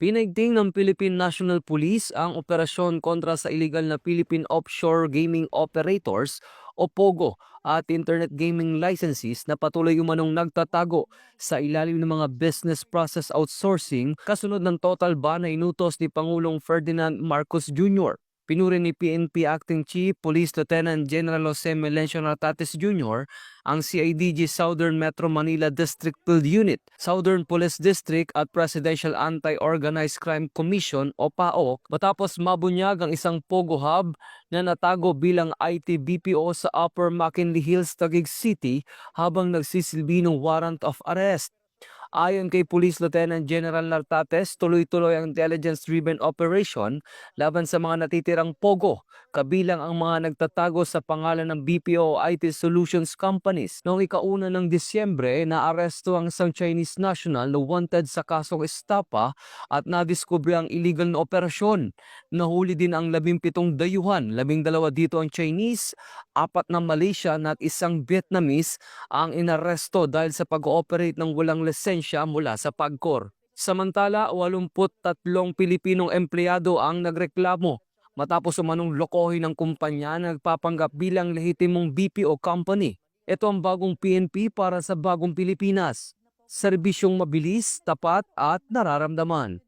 Pinaigting ng Philippine National Police ang operasyon kontra sa illegal na Philippine Offshore Gaming Operators o POGO at internet gaming licenses na patuloy umanong nagtatago sa ilalim ng mga business process outsourcing kasunod ng total ban na inutos ni Pangulong Ferdinand Marcos Jr. Pinuri ni PNP Acting Chief Police Lieutenant General Jose Melencio Nartates Jr. ang CIDG Southern Metro Manila District Field Unit, Southern Police District at Presidential Anti-Organized Crime Commission o PAOK matapos mabunyag ang isang POGO hub na natago bilang IT BPO sa Upper McKinley Hills, Taguig City habang nagsisilbi ng warrant of arrest. Ayon kay Police Lieutenant General Nartates, tuloy-tuloy ang intelligence-driven operation laban sa mga natitirang POGO, kabilang ang mga nagtatago sa pangalan ng BPO IT Solutions Companies. Noong ika-1 ng Disyembre, naaresto ang isang Chinese national na wanted sa kasong estapa at nadiskubre ang illegal na operasyon. Nahuli din ang 17 dayuhan, 12 dito ang Chinese, 4 na Malaysian at isang Vietnamese ang inaresto dahil sa pag-ooperate ng walang lisensya mula sa PAGCOR. Samantala, 83 Pilipinong empleyado ang nagreklamo matapos umanong lokohin ng kumpanya na nagpapanggap bilang lehitimong BPO company. Ito ang bagong PNP para sa bagong Pilipinas. Serbisyong mabilis, tapat at nararamdaman.